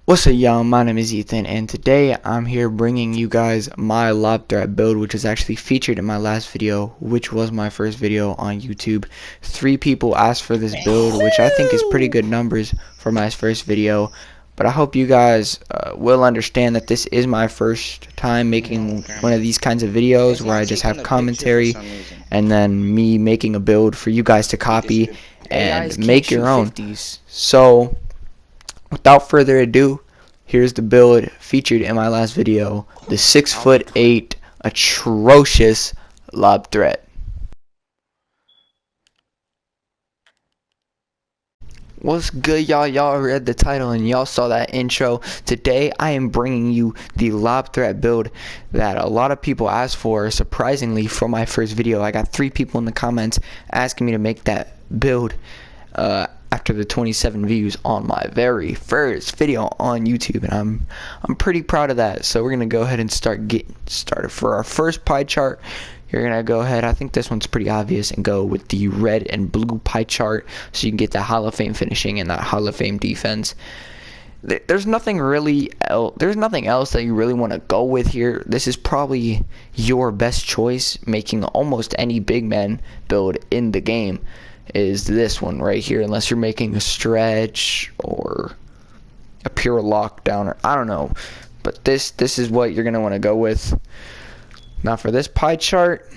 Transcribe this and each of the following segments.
What's up, y'all? My name is Ethan, and today I'm here bringing you guys my lob threat build, which is actually featured in my last video, which was my first video on YouTube. 3 people asked for this build, which I think is pretty good numbers for my first video. But I hope you guys will understand that this is my first time making one of these kinds of videos where I just have commentary and then me making a build for you guys to copy and make your own. So without further ado, here's the build featured in my last video, the 6'8" atrocious lob threat. What's good, y'all? Y'all read the title and y'all saw that intro. Today I am bringing you the lob threat build that a lot of people asked for. Surprisingly, for my first video, I got 3 people in the comments asking me to make that build after the 27 views on my very first video on YouTube, and I'm pretty proud of that. So we're gonna go ahead and getting started. For our first pie chart, you're gonna go ahead, I think this one's pretty obvious, and go with the red and blue pie chart so you can get that Hall of Fame finishing and that Hall of Fame defense. There's nothing else that you really want to go with here. This is probably your best choice making almost any big man build in the game. Is this one right here, unless you're making a stretch or a pure lockdown, or I don't know, but this is what you're gonna want to go with. Now for this pie chart,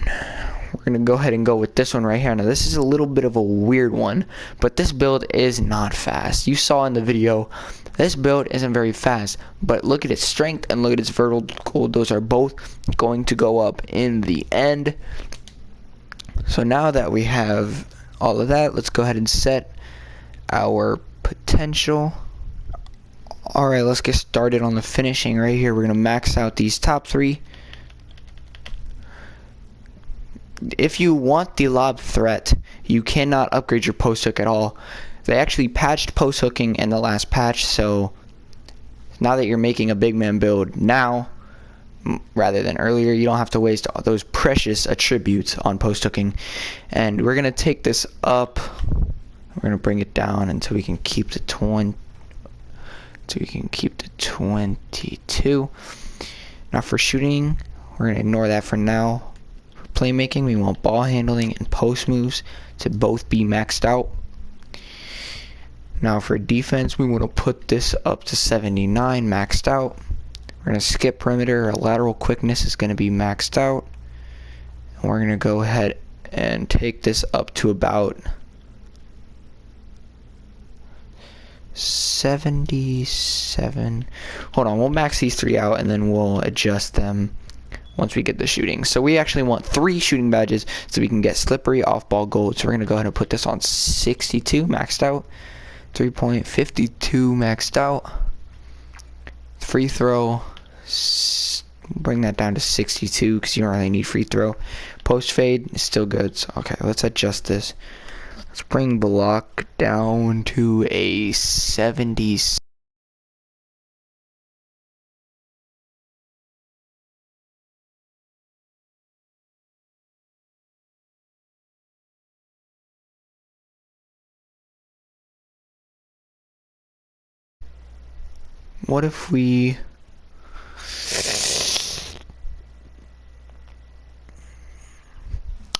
we're gonna go ahead and go with this one right here. Now this is a little bit of a weird one, but this build is not fast. You saw in the video, this build isn't very fast, but look at its strength and look at its vertical. Those are both going to go up in the end. So now that we have all of that, let's go ahead and set our potential. Alright, let's get started on the finishing right here. We're going to max out these top 3. If you want the lob threat, you cannot upgrade your post hook at all. They actually patched post hooking in the last patch, so now that you're making a big man build now rather than earlier, you don't have to waste all those precious attributes on post hooking. And we're gonna take this up, we're gonna bring it down until we can keep the 22. Now for shooting, we're gonna ignore that for now. For playmaking, we want ball handling and post moves to both be maxed out. Now for defense, we want to put this up to 79 maxed out. We're going to skip perimeter. Our lateral quickness is going to be maxed out. And we're going to go ahead and take this up to about 77. Hold on, we'll max these 3 out and then we'll adjust them once we get the shooting. So we actually want 3 shooting badges so we can get slippery off-ball gold. So we're going to go ahead and put this on 62 maxed out. 3.52 maxed out. Free throw, bring that down to 62 because you don't really need free throw. Post fade is still good. So okay, let's adjust this. Let's bring block down to a 70. What if we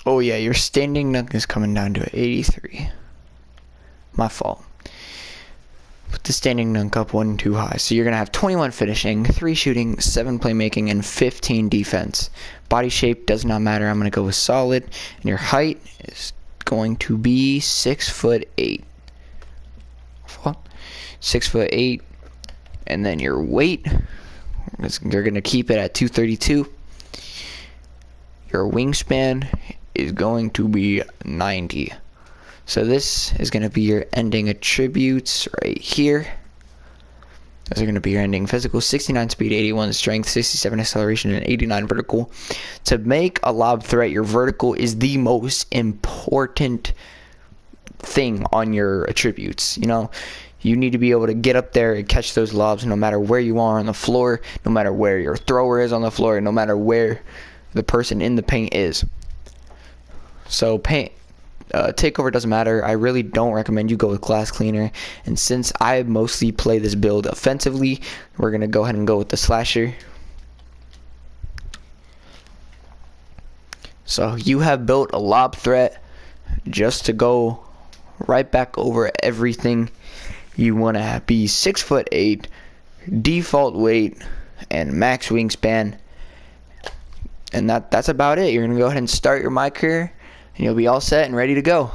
oh yeah, your standing dunk is coming down to 83. My fault. Put the standing dunk up 1 too high. So you're gonna have 21 finishing, 3 shooting, 7 playmaking, and 15 defense. Body shape does not matter. I'm gonna go with solid, and your height is going to be 6'8". 6'8". And then your weight, you're going to keep it at 232. Your wingspan is going to be 90. So this is going to be your ending attributes right here. Those are going to be your ending physical: 69 speed, 81 strength, 67 acceleration, and 89 vertical. To make a lob threat, your vertical is the most important thing on your attributes. You know, you need to be able to get up there and catch those lobs no matter where you are on the floor, no matter where your thrower is on the floor, no matter where the person in the paint is. So Takeover doesn't matter. I really don't recommend you go with glass cleaner, and since I mostly play this build offensively, we're gonna go ahead and go with the slasher. So you have built a lob threat just to go right back over everything. You want to be 6'8", default weight, and max wingspan, and that's about it. You're gonna go ahead and start your My Career, and you'll be all set and ready to go.